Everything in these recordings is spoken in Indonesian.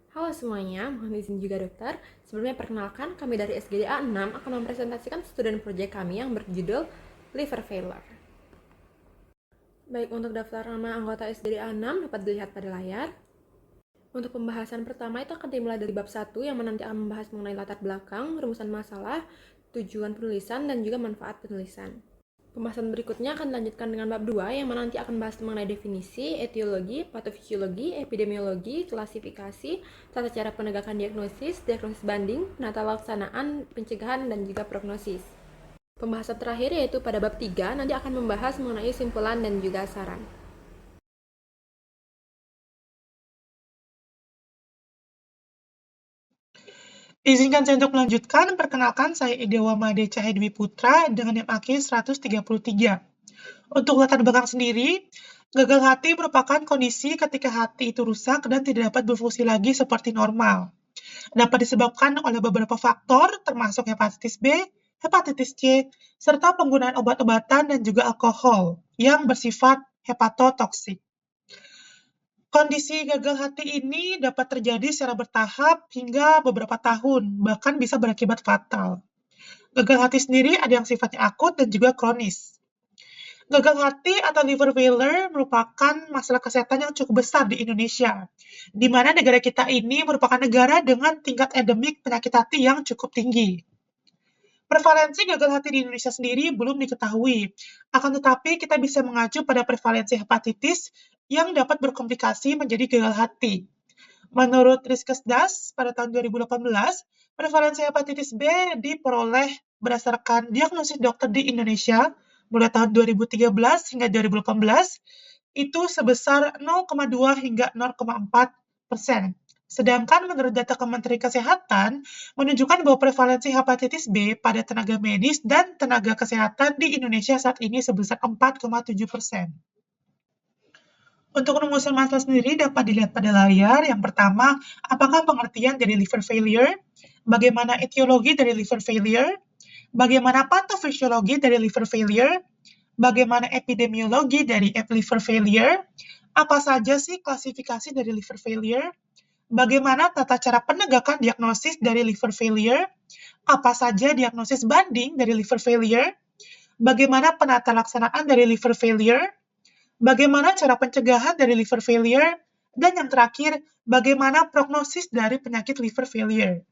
Halo semuanya, mohon izin juga dokter. Sebelumnya perkenalkan, kami dari SGDA 6 akan mempresentasikan student project kami yang berjudul Liver Failure. Baik, untuk daftar nama anggota SGDA 6 dapat dilihat pada layar. Untuk pembahasan pertama itu akan dimulai dari bab 1 yang nanti akan membahas mengenai latar belakang, rumusan masalah, tujuan penulisan, dan juga manfaat penulisan. Pembahasan berikutnya akan dilanjutkan dengan bab 2 yang nanti akan bahas mengenai definisi, etiologi, patofisiologi, epidemiologi, klasifikasi, tata cara penegakan diagnosis, diagnosis banding, penata laksanaan, pencegahan, dan juga prognosis. Pembahasan terakhir yaitu pada bab 3 nanti akan membahas mengenai simpulan dan juga saran. Izinkan saya untuk melanjutkan, perkenalkan saya Idewa Made Cahaya Dwi Putra dengan NIM AK 133. Untuk latar belakang sendiri, gagal hati merupakan kondisi ketika hati itu rusak dan tidak dapat berfungsi lagi seperti normal. Dapat disebabkan oleh beberapa faktor, termasuk hepatitis B, hepatitis C, serta penggunaan obat-obatan dan juga alkohol yang bersifat hepatotoksik. Kondisi gagal hati ini dapat terjadi secara bertahap hingga beberapa tahun, bahkan bisa berakibat fatal. Gagal hati sendiri ada yang sifatnya akut dan juga kronis. Gagal hati atau liver failure merupakan masalah kesehatan yang cukup besar di Indonesia, di mana negara kita ini merupakan negara dengan tingkat endemik penyakit hati yang cukup tinggi. Prevalensi gagal hati di Indonesia sendiri belum diketahui, akan tetapi kita bisa mengacu pada prevalensi hepatitis yang dapat berkomplikasi menjadi gagal hati. Menurut Riskesdas pada tahun 2018, prevalensi hepatitis B diperoleh berdasarkan diagnosis dokter di Indonesia mulai tahun 2013 hingga 2018 itu sebesar 0,2 hingga 0,4%. Sedangkan menurut data Kementerian Kesehatan menunjukkan bahwa prevalensi hepatitis B pada tenaga medis dan tenaga kesehatan di Indonesia saat ini sebesar 4,7%. Untuk rumusan masalah sendiri dapat dilihat pada layar. Yang pertama, apakah pengertian dari liver failure? Bagaimana etiologi dari liver failure? Bagaimana patofisiologi dari liver failure? Bagaimana epidemiologi dari liver failure? Apa saja sih klasifikasi dari liver failure? Bagaimana tata cara penegakan diagnosis dari liver failure? Apa saja diagnosis banding dari liver failure? Bagaimana penata laksanaan dari liver failure? Bagaimana cara pencegahan dari liver failure? Dan yang terakhir, bagaimana prognosis dari penyakit liver failure?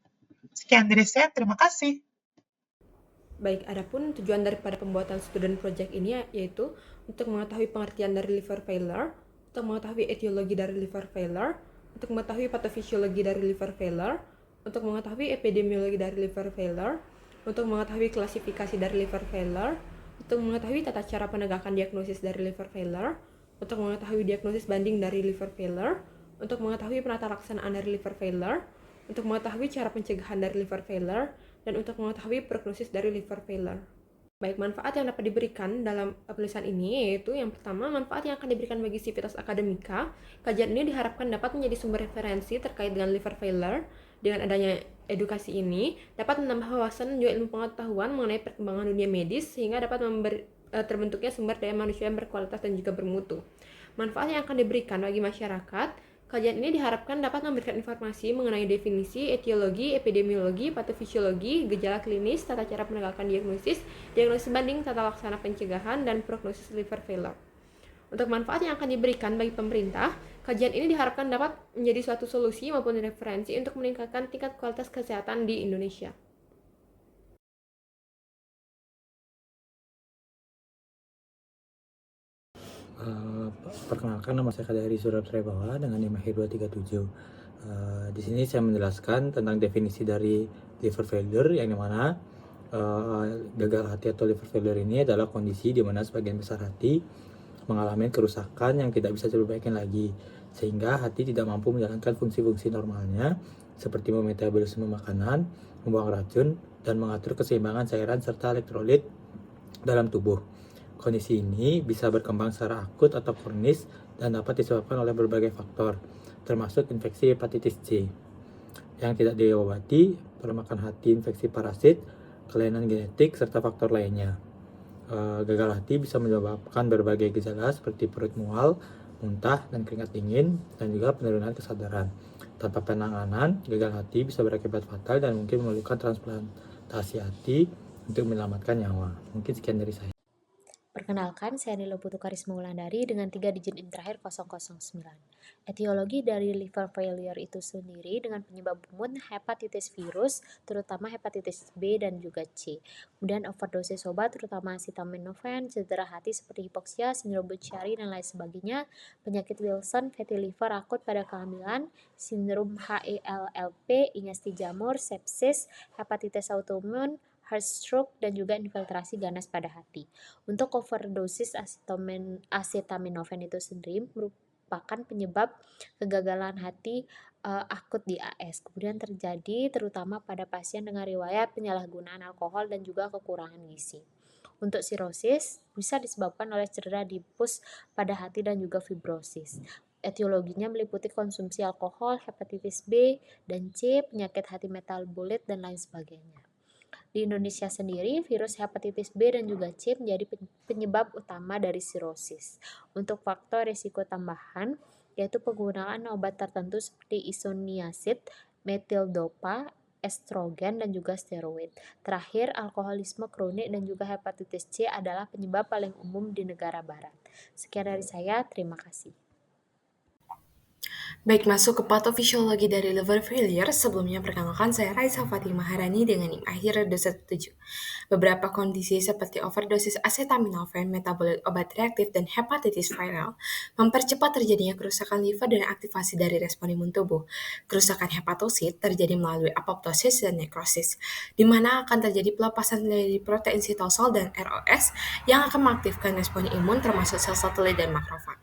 Sekian dari saya, terima kasih. Baik, adapun tujuan daripada pembuatan student project ini yaitu untuk mengetahui pengertian dari liver failure, untuk mengetahui etiologi dari liver failure, untuk mengetahui patofisiologi dari liver failure, untuk mengetahui epidemiologi dari liver failure, untuk mengetahui klasifikasi dari liver failure, untuk mengetahui tata cara penegakan diagnosis dari liver failure, untuk mengetahui diagnosis banding dari liver failure, untuk mengetahui penata laksanaan dari liver failure, untuk mengetahui cara pencegahan dari liver failure, dan untuk mengetahui prognosis dari liver failure. Baik, manfaat yang dapat diberikan dalam penulisan ini yaitu yang pertama, manfaat yang akan diberikan bagi sivitas akademika. Kajian ini diharapkan dapat menjadi sumber referensi terkait dengan liver failure. Dengan adanya edukasi ini, dapat menambah wawasan dan juga ilmu pengetahuan mengenai perkembangan dunia medis sehingga dapat terbentuknya sumber daya manusia yang berkualitas dan juga bermutu. Manfaat yang akan diberikan bagi masyarakat, kajian ini diharapkan dapat memberikan informasi mengenai definisi, etiologi, epidemiologi, patofisiologi, gejala klinis, tata cara penegakan diagnosis, diagnosis banding, tata laksana pencegahan, dan prognosis liver failure. Untuk manfaat yang akan diberikan bagi pemerintah, kajian ini diharapkan dapat menjadi suatu solusi maupun referensi untuk meningkatkan tingkat kualitas kesehatan di Indonesia. Perkenalkan, nama saya Kadari Surab Srebawa dengan NIM AK 237. Di sini saya menjelaskan tentang definisi dari liver failure, yang dimana gagal hati atau liver failure ini adalah kondisi di mana sebagian besar hati mengalami kerusakan yang tidak bisa diperbaiki lagi, sehingga hati tidak mampu menjalankan fungsi-fungsi normalnya seperti memetabolisme makanan, membuang racun, dan mengatur keseimbangan cairan serta elektrolit dalam tubuh. Kondisi ini bisa berkembang secara akut atau kronis dan dapat disebabkan oleh berbagai faktor, termasuk infeksi hepatitis C yang tidak diobati, pelemakan hati, infeksi parasit, kelainan genetik, serta faktor lainnya. Gagal hati bisa menyebabkan berbagai gejala seperti perut mual, muntah, dan keringat dingin, dan juga penurunan kesadaran. Tanpa penanganan, gagal hati bisa berakibat fatal dan mungkin memerlukan transplantasi hati untuk menyelamatkan nyawa. Mungkin sekian dari saya. Perkenalkan, saya Nilo Putu Karisma Wulandari dengan 3 digit NIM terakhir 009. Etiologi dari liver failure itu sendiri dengan penyebab umum hepatitis virus, terutama hepatitis B dan juga C. Kemudian overdosis obat, terutama acetaminophen, cedera hati seperti hipoksia, sindrom Buchiari, dan lain sebagainya, penyakit Wilson, fatty liver akut pada kehamilan, sindrom HELLP, ingesti jamur, sepsis, hepatitis autoimun, heart stroke, dan juga infiltrasi ganas pada hati. Untuk overdosis acetaminophen itu sendiri merupakan penyebab kegagalan hati akut di AS. Kemudian terjadi terutama pada pasien dengan riwayat penyalahgunaan alkohol dan juga kekurangan gizi. Untuk sirosis bisa disebabkan oleh cedera di pus pada hati dan juga fibrosis. Etiologinya meliputi konsumsi alkohol, hepatitis B dan C, penyakit hati metabolit, dan lain sebagainya. Di Indonesia sendiri, virus hepatitis B dan juga C menjadi penyebab utama dari sirosis. Untuk faktor risiko tambahan, yaitu penggunaan obat tertentu seperti isoniazid, metildopa, estrogen, dan juga steroid. Terakhir, alkoholisme kronik dan juga hepatitis C adalah penyebab paling umum di negara barat. Sekian dari saya, terima kasih. Baik, masuk ke pathofisiologi dari liver failure. Sebelumnya perkenalkan saya Raisa Fatimah Harani dengan NIM akhir 217. Beberapa kondisi seperti overdosis acetaminophen, metabolit obat reaktif, dan hepatitis viral mempercepat terjadinya kerusakan liver dan aktivasi dari respon imun tubuh. Kerusakan hepatosit terjadi melalui apoptosis dan nekrosis, di mana akan terjadi pelepasan dari protein sitosol dan ROS yang akan mengaktifkan respon imun termasuk sel satelit dan makrofag.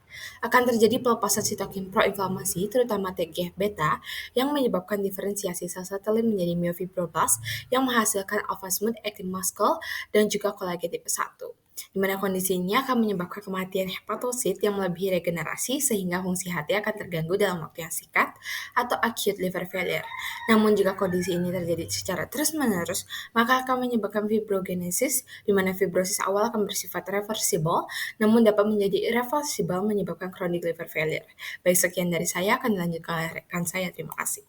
Akan terjadi pelepasan sitokin proinflamasi, terutama TGF-beta, yang menyebabkan diferensiasi sel satelit menjadi myofibroblast yang menghasilkan alpha smooth acting muscle dan juga kolagen tipe 1. Di mana kondisinya akan menyebabkan kematian hepatosit yang melebihi regenerasi sehingga fungsi hati akan terganggu dalam waktu yang singkat atau acute liver failure. Namun jika kondisi ini terjadi secara terus-menerus, maka akan menyebabkan fibrogenesis, di mana fibrosis awal akan bersifat reversible, namun dapat menjadi irreversible menyebabkan chronic liver failure. Baik, sekian dari saya, akan dilanjutkan oleh rekan saya. Terima kasih.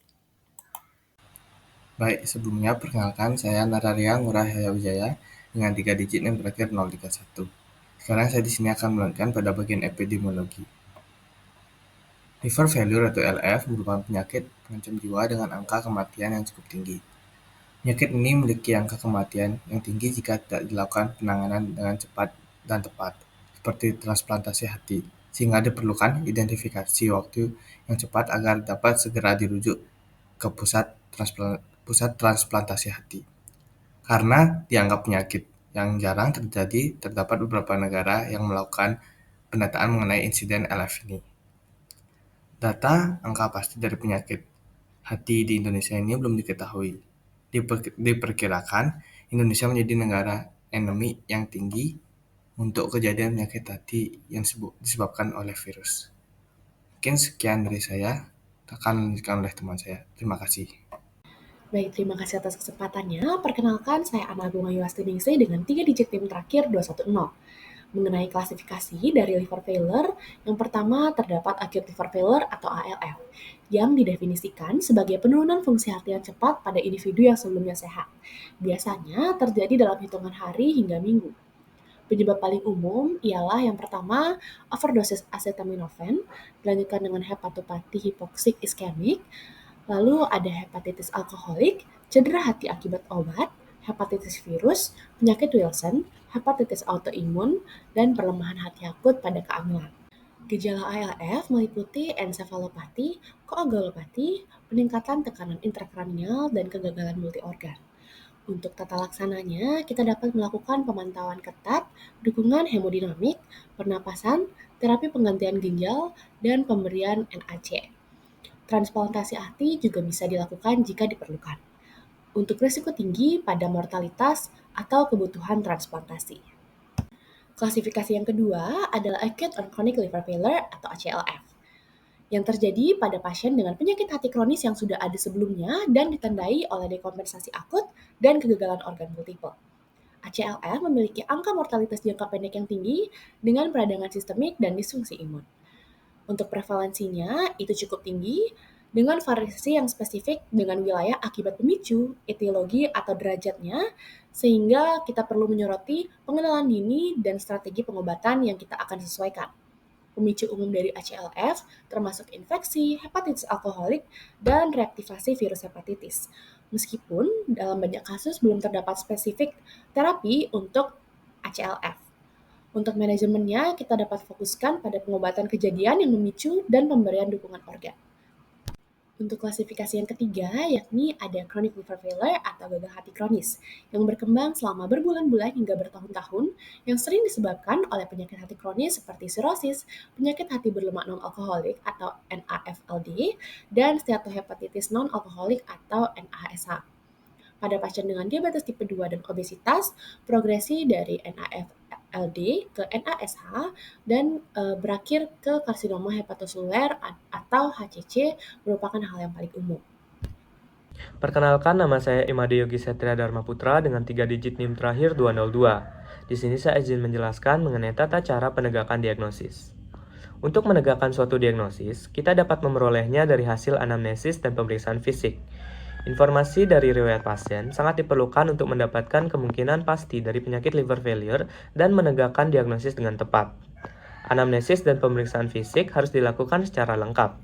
Baik, sebelumnya perkenalkan saya Nararia Ngurah Wijaya dengan 3 digit NIM terakhir 031. Sekarang saya di sini akan melanjutkan pada bagian epidemiologi. Liver failure atau LF merupakan penyakit pengancam jiwa dengan angka kematian yang cukup tinggi. Penyakit ini memiliki angka kematian yang tinggi jika tidak dilakukan penanganan dengan cepat dan tepat, seperti transplantasi hati, sehingga diperlukan identifikasi waktu yang cepat agar dapat segera dirujuk ke pusat transplantasi hati. Karena dianggap penyakit yang jarang terjadi, terdapat beberapa negara yang melakukan pendataan mengenai insiden LF ini. Data angka pasti dari penyakit hati di Indonesia ini belum diketahui. Diperkirakan Indonesia menjadi negara endemi yang tinggi untuk kejadian penyakit hati yang disebabkan oleh virus. Mungkin sekian dari saya, akan dilanjutkan oleh teman saya. Terima kasih. Baik, terima kasih atas kesempatannya. Perkenalkan, saya Ana Bunga Yuwastiningsih dengan 3 digit NIM terakhir 210. Mengenai klasifikasi dari liver failure, yang pertama terdapat acute liver failure atau ALF, yang didefinisikan sebagai penurunan fungsi hati yang cepat pada individu yang sebelumnya sehat. Biasanya terjadi dalam hitungan hari hingga minggu. Penyebab paling umum ialah yang pertama, overdosis acetaminophen, dilanjutkan dengan hepatopati hipoksik iskemik, lalu ada hepatitis alkoholik, cedera hati akibat obat, hepatitis virus, penyakit Wilson, hepatitis autoimun, dan perlemahan hati akut pada kehamilan. Gejala ALF meliputi ensefalopati, koagulopati, peningkatan tekanan intrakranial, dan kegagalan multiorgan. Untuk tata laksananya, kita dapat melakukan pemantauan ketat, dukungan hemodinamik, pernapasan, terapi penggantian ginjal, dan pemberian NAC. Transplantasi hati juga bisa dilakukan jika diperlukan, untuk risiko tinggi pada mortalitas atau kebutuhan transplantasi. Klasifikasi yang kedua adalah acute on chronic liver failure atau ACLF, yang terjadi pada pasien dengan penyakit hati kronis yang sudah ada sebelumnya dan ditandai oleh dekompensasi akut dan kegagalan organ multiple. ACLF memiliki angka mortalitas jangka pendek yang tinggi dengan peradangan sistemik dan disfungsi imun. Untuk prevalensinya itu cukup tinggi dengan variasi yang spesifik dengan wilayah akibat pemicu, etiologi, atau derajatnya, sehingga kita perlu menyoroti pengenalan dini dan strategi pengobatan yang kita akan sesuaikan. Pemicu umum dari ACLF termasuk infeksi, hepatitis alkoholik, dan reaktivasi virus hepatitis. Meskipun dalam banyak kasus belum terdapat spesifik terapi untuk ACLF. Untuk manajemennya, kita dapat fokuskan pada pengobatan kejadian yang memicu dan pemberian dukungan organ. Untuk klasifikasi yang ketiga, yakni ada chronic liver failure atau gagal hati kronis, yang berkembang selama berbulan-bulan hingga bertahun-tahun, yang sering disebabkan oleh penyakit hati kronis seperti sirosis, penyakit hati berlemak non-alkoholik atau NAFLD, dan steatohepatitis non-alkoholik atau NASH. Pada pasien dengan diabetes tipe 2 dan obesitas, progresi dari NAFLD ke NASH dan berakhir ke karsinoma hepatoseluler atau HCC merupakan hal yang paling umum. Perkenalkan, nama saya Imade Yogi Satria Dharma Putra dengan 3 digit NIM terakhir 202. Di sini saya izin menjelaskan mengenai tata cara penegakan diagnosis. Untuk menegakkan suatu diagnosis, kita dapat memperolehnya dari hasil anamnesis dan pemeriksaan fisik. Informasi dari riwayat pasien sangat diperlukan untuk mendapatkan kemungkinan pasti dari penyakit liver failure dan menegakkan diagnosis dengan tepat. Anamnesis dan pemeriksaan fisik harus dilakukan secara lengkap.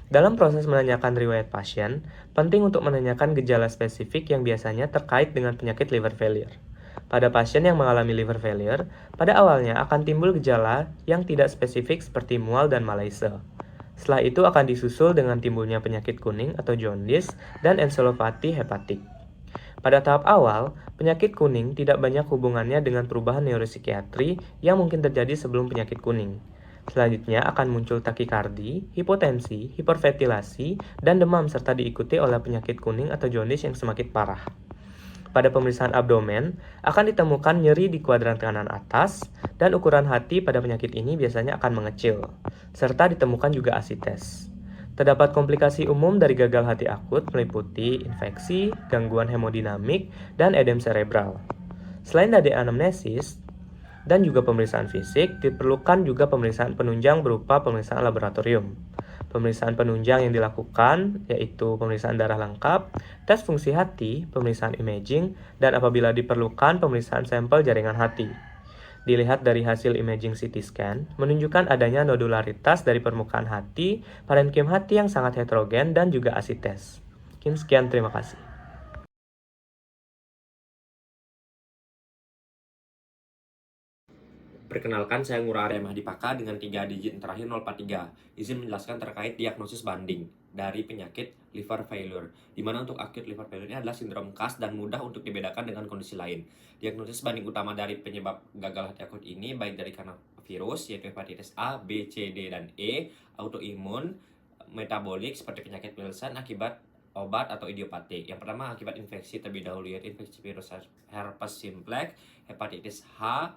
Dalam proses menanyakan riwayat pasien, penting untuk menanyakan gejala spesifik yang biasanya terkait dengan penyakit liver failure. Pada pasien yang mengalami liver failure, pada awalnya akan timbul gejala yang tidak spesifik seperti mual dan malaise. Setelah itu akan disusul dengan timbulnya penyakit kuning atau jaundice dan encephalopati hepatik. Pada tahap awal, penyakit kuning tidak banyak hubungannya dengan perubahan neuropsikiatri yang mungkin terjadi sebelum penyakit kuning. Selanjutnya akan muncul takikardi, hipotensi, hiperventilasi, dan demam serta diikuti oleh penyakit kuning atau jaundice yang semakin parah. Pada pemeriksaan abdomen, akan ditemukan nyeri di kuadran kanan atas, dan ukuran hati pada penyakit ini biasanya akan mengecil, serta ditemukan juga asites. Terdapat komplikasi umum dari gagal hati akut meliputi infeksi, gangguan hemodinamik, dan edem cerebral. Selain dari anamnesis dan juga pemeriksaan fisik, diperlukan juga pemeriksaan penunjang berupa pemeriksaan laboratorium. Pemeriksaan penunjang yang dilakukan yaitu pemeriksaan darah lengkap, tes fungsi hati, pemeriksaan imaging, dan apabila diperlukan pemeriksaan sampel jaringan hati. Dilihat dari hasil imaging CT scan, menunjukkan adanya nodularitas dari permukaan hati, parenkim hati yang sangat heterogen, dan juga asites. Sekian, terima kasih. Perkenalkan, saya Ngurah Arya Mahdipaka dengan 3 digit terakhir 043. Izin menjelaskan terkait diagnosis banding dari penyakit liver failure. Di mana untuk acute liver failure ini adalah sindrom khas dan mudah untuk dibedakan dengan kondisi lain. Diagnosis banding utama dari penyebab gagal hati akut ini baik dari karena virus, yaitu hepatitis A, B, C, D, dan E, autoimun, metabolik seperti penyakit Wilson akibat obat atau idiopatik. Yang pertama akibat infeksi terlebih dahulu, yaitu infeksi virus herpes simplex, hepatitis H,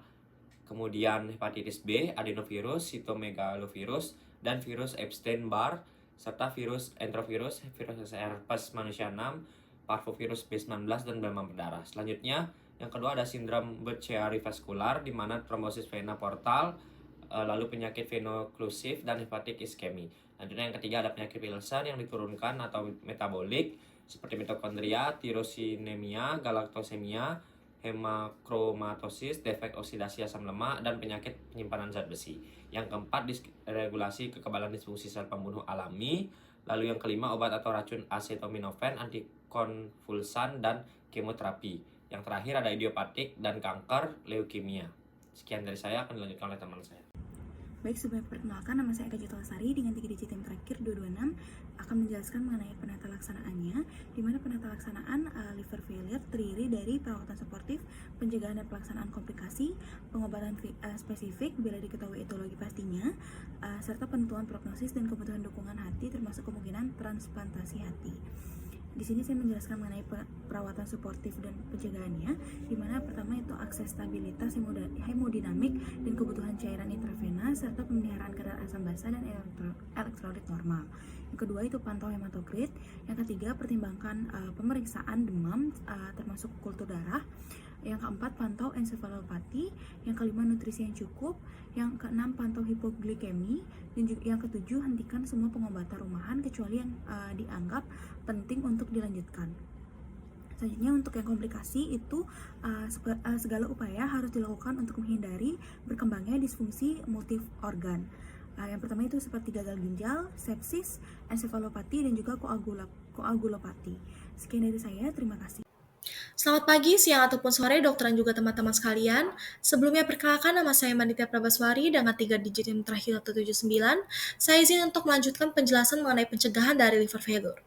kemudian hepatitis B, adenovirus, cytomegalovirus, dan virus Epstein-Barr, serta virus enterovirus, virus herpes manusia 6, parvovirus B19, dan demam berdarah. Selanjutnya, yang kedua ada sindrom Buerger vaskular, di mana trombosis vena portal, lalu penyakit venoklusif, dan hepatic iskemi. Selanjutnya yang ketiga ada penyakit Wilson yang diturunkan atau metabolik, seperti mitokondria, tirosinemia, galaktosemia, hemakromatosis, defek oksidasi asam lemak, dan penyakit penyimpanan zat besi. Yang keempat, disregulasi kekebalan disfungsi sel pembunuh alami. Lalu yang kelima, obat atau racun acetaminophen, antikonvulsan, dan kemoterapi. Yang terakhir ada idiopatik dan kanker leukemia. Sekian dari saya, akan dilanjutkan oleh teman saya. Baik, sebelum perkenalkan, nama saya Eka Jutta Lestari dengan 3 digit yang terakhir 226 akan menjelaskan mengenai penata laksanaannya, di mana penata laksanaan liver failure terdiri dari perawatan suportif, pencegahan dan pelaksanaan komplikasi, pengobatan spesifik bila diketahui etiologi pastinya, serta penentuan prognosis dan kebutuhan dukungan hati termasuk kemungkinan transplantasi hati. Di sini saya menjelaskan mengenai perawatan suportif dan pencegahannya, di mana pertama itu akses stabilitas hemodinamik dan kebutuhan cairan intravena serta pemeliharaan kadar asam basa dan elektrolit normal. Yang kedua itu pantau hematokrit. Yang ketiga pertimbangkan pemeriksaan demam termasuk kultur darah. Yang keempat, pantau ensefalopati. Yang kelima, nutrisi yang cukup. Yang keenam, pantau hipoglikemi. Dan juga yang ketujuh, hentikan semua pengobatan rumahan kecuali yang dianggap penting untuk dilanjutkan. Selanjutnya, untuk yang komplikasi itu segala upaya harus dilakukan untuk menghindari berkembangnya disfungsi multi-organ. Yang pertama itu seperti gagal ginjal, sepsis, ensefalopati, dan juga koagulopati. Sekian dari saya, terima kasih. Selamat pagi, siang, ataupun sore, dokter dan juga teman-teman sekalian. Sebelumnya perkenalkan, nama saya Manitya Prabaswari dengan 3 digit yang terakhir 179. Saya izin untuk melanjutkan penjelasan mengenai pencegahan dari liver failure.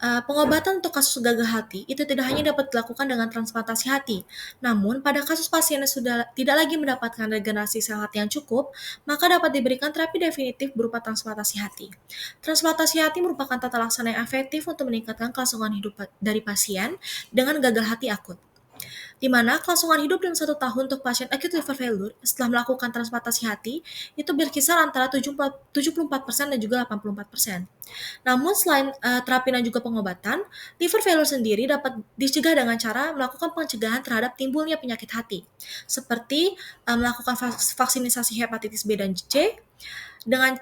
Pengobatan untuk kasus gagal hati itu tidak hanya dapat dilakukan dengan transplantasi hati, namun pada kasus pasien yang sudah tidak lagi mendapatkan regenerasi sel hati yang cukup, maka dapat diberikan terapi definitif berupa transplantasi hati. Transplantasi hati merupakan tata laksana yang efektif untuk meningkatkan kelangsungan hidup dari pasien dengan gagal hati akut, di mana kelangsungan hidup dalam 1 tahun untuk pasien acute liver failure setelah melakukan transplantasi hati itu berkisar antara 74% dan juga 84%. Namun selain terapi dan juga pengobatan, liver failure sendiri dapat dicegah dengan cara melakukan pencegahan terhadap timbulnya penyakit hati, seperti melakukan vaksinisasi hepatitis B dan C, dengan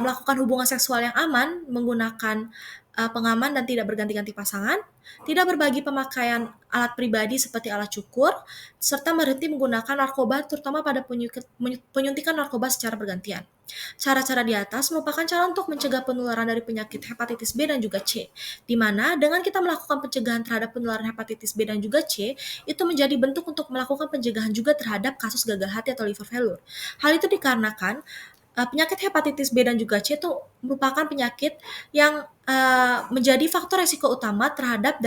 melakukan hubungan seksual yang aman, menggunakan pengaman dan tidak berganti-ganti pasangan, tidak berbagi pemakaian alat pribadi seperti alat cukur, serta berhenti menggunakan narkoba terutama pada penyuntikan narkoba secara bergantian. Cara-cara di atas merupakan cara untuk mencegah penularan dari penyakit hepatitis B dan juga C, di mana dengan kita melakukan pencegahan terhadap penularan hepatitis B dan juga C, itu menjadi bentuk untuk melakukan pencegahan juga terhadap kasus gagal hati atau liver failure. Hal itu dikarenakan penyakit hepatitis B dan juga C itu merupakan penyakit yang menjadi faktor resiko utama terhadap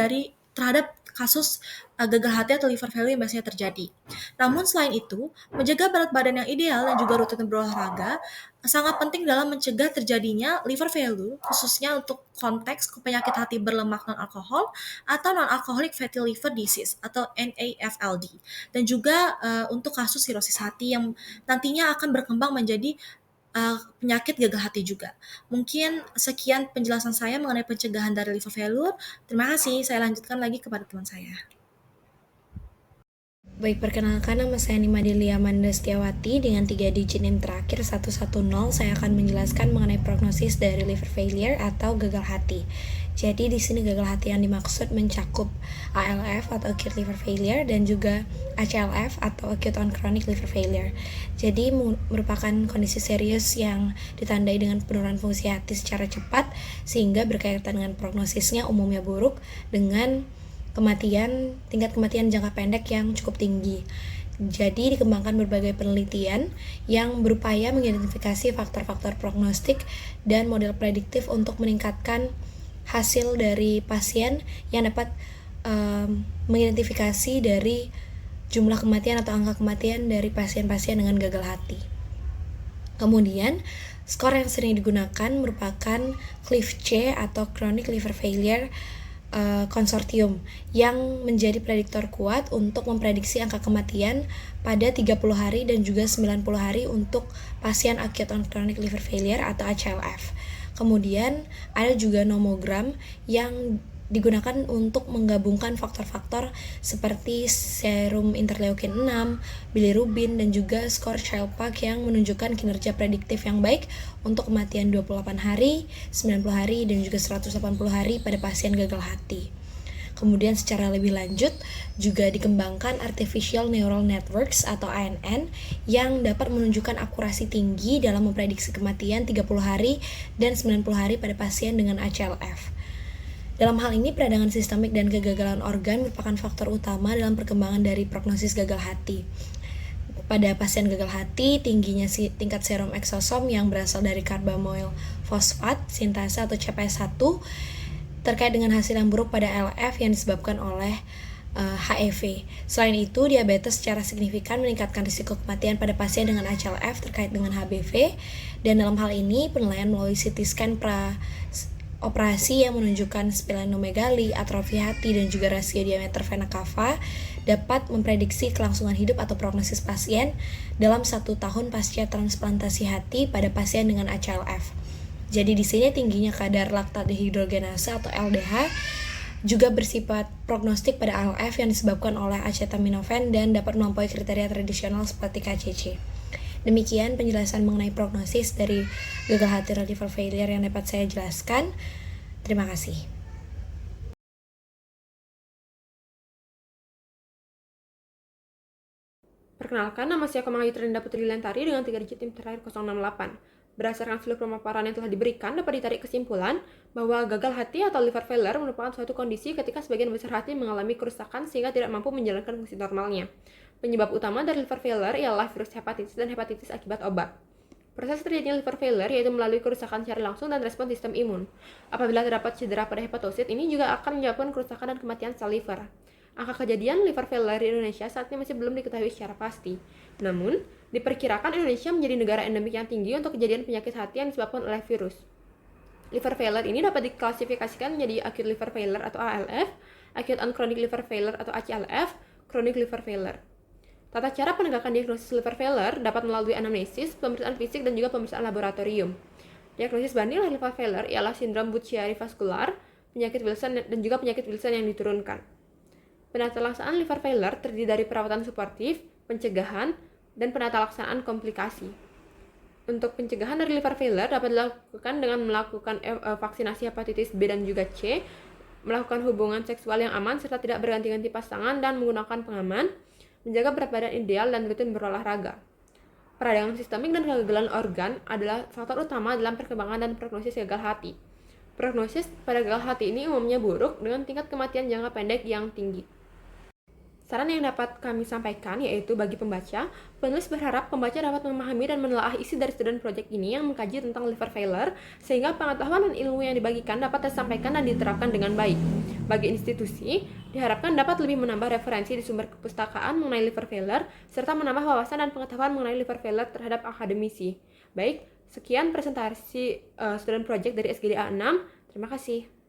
kasus gagal hati atau liver failure yang biasanya terjadi. Namun selain itu, menjaga berat badan yang ideal dan juga rutin berolahraga sangat penting dalam mencegah terjadinya liver failure, khususnya untuk konteks penyakit hati berlemak non-alkohol atau non-alcoholic fatty liver disease atau NAFLD, dan juga untuk kasus sirosis hati yang nantinya akan berkembang menjadi penyakit gagal hati juga. Mungkin sekian penjelasan saya mengenai pencegahan dari liver failure. Terima kasih, saya lanjutkan lagi kepada teman saya. Baik, perkenalkan nama saya Nimadelia Amanda Setiawati dengan 3 digit NIM terakhir 110. Saya akan menjelaskan mengenai prognosis dari liver failure atau gagal hati. Jadi di sini gagal hati yang dimaksud mencakup ALF atau acute liver failure dan juga ACLF atau acute on chronic liver failure. Jadi merupakan kondisi serius yang ditandai dengan penurunan fungsi hati secara cepat sehingga berkaitan dengan prognosisnya umumnya buruk dengan tingkat kematian jangka pendek yang cukup tinggi. Jadi dikembangkan berbagai penelitian yang berupaya mengidentifikasi faktor-faktor prognostik dan model prediktif untuk meningkatkan hasil dari pasien yang dapat mengidentifikasi dari jumlah kematian atau angka kematian dari pasien-pasien dengan gagal hati. Kemudian, skor yang sering digunakan merupakan CLIF-C atau Chronic Liver Failure Konsortium yang menjadi prediktor kuat untuk memprediksi angka kematian pada 30 hari dan juga 90 hari untuk pasien acute on chronic liver failure atau ACLF. Kemudian ada juga nomogram yang digunakan untuk menggabungkan faktor-faktor seperti serum interleukin 6, bilirubin, dan juga skor Child-Pugh yang menunjukkan kinerja prediktif yang baik untuk kematian 28 hari, 90 hari, dan juga 180 hari pada pasien gagal hati. Kemudian secara lebih lanjut juga dikembangkan Artificial Neural Networks atau ANN yang dapat menunjukkan akurasi tinggi dalam memprediksi kematian 30 hari dan 90 hari pada pasien dengan ACLF. Dalam hal ini, peradangan sistemik dan kegagalan organ merupakan faktor utama dalam perkembangan dari prognosis gagal hati. Pada pasien gagal hati, tingginya tingkat serum eksosom yang berasal dari karbamoil fosfat sintase atau CPS1 terkait dengan hasil yang buruk pada LF yang disebabkan oleh HEV. Selain itu, diabetes secara signifikan meningkatkan risiko kematian pada pasien dengan ACLF terkait dengan HBV, dan dalam hal ini penilaian melalui CT scan operasi yang menunjukkan splenomegali, atrofi hati, dan juga rasio diameter vena cava dapat memprediksi kelangsungan hidup atau prognosis pasien dalam 1 tahun pasca transplantasi hati pada pasien dengan ACLF. Jadi di sini tingginya kadar laktat dehidrogenase atau LDH juga bersifat prognostik pada ALF yang disebabkan oleh acetaminophen dan dapat melampaui kriteria tradisional seperti KCC. Demikian penjelasan mengenai prognosis dari gagal hati dan liver failure yang dapat saya jelaskan. Terima kasih. Perkenalkan, nama saya Komang Ayu Trinda Putri Lentari dengan 3 digit NIM terakhir 068. Berdasarkan seluruh pemaparan yang telah diberikan, dapat ditarik kesimpulan bahwa gagal hati atau liver failure merupakan suatu kondisi ketika sebagian besar hati mengalami kerusakan sehingga tidak mampu menjalankan fungsi normalnya. Penyebab utama dari liver failure ialah virus hepatitis dan hepatitis akibat obat. Proses terjadinya liver failure yaitu melalui kerusakan secara langsung dan respon sistem imun. Apabila terdapat cedera pada hepatosit, ini juga akan menyebabkan kerusakan dan kematian sel liver. Angka kejadian liver failure di Indonesia saat ini masih belum diketahui secara pasti. Namun, diperkirakan Indonesia menjadi negara endemik yang tinggi untuk kejadian penyakit hati yang disebabkan oleh virus. Liver failure ini dapat diklasifikasikan menjadi acute liver failure atau ALF, acute and chronic liver failure atau ACLF, chronic liver failure. Tata cara penegakan diagnosis liver failure dapat melalui anamnesis, pemeriksaan fisik, dan juga pemeriksaan laboratorium. Diagnosis banding liver failure ialah sindrom Buchiari vaskular, penyakit Wilson, dan juga penyakit Wilson yang diturunkan. Penata laksanaan liver failure terdiri dari perawatan suportif, pencegahan, dan penata laksanaan komplikasi. Untuk pencegahan dari liver failure dapat dilakukan dengan melakukan vaksinasi hepatitis B dan juga C, melakukan hubungan seksual yang aman serta tidak berganti-ganti pasangan dan menggunakan pengaman, menjaga berat badan ideal dan rutin berolahraga. Peradangan sistemik dan kegagalan organ adalah faktor utama dalam perkembangan dan prognosis gagal hati. Prognosis pada gagal hati ini umumnya buruk dengan tingkat kematian jangka pendek yang tinggi. Saran yang dapat kami sampaikan yaitu bagi pembaca, penulis berharap pembaca dapat memahami dan menelaah isi dari student project ini yang mengkaji tentang liver failure sehingga pengetahuan dan ilmu yang dibagikan dapat tersampaikan dan diterapkan dengan baik. Bagi institusi, diharapkan dapat lebih menambah referensi di sumber kepustakaan mengenai liver failure serta menambah wawasan dan pengetahuan mengenai liver failure terhadap akademisi. Baik, sekian presentasi student project dari SGDA 6. Terima kasih.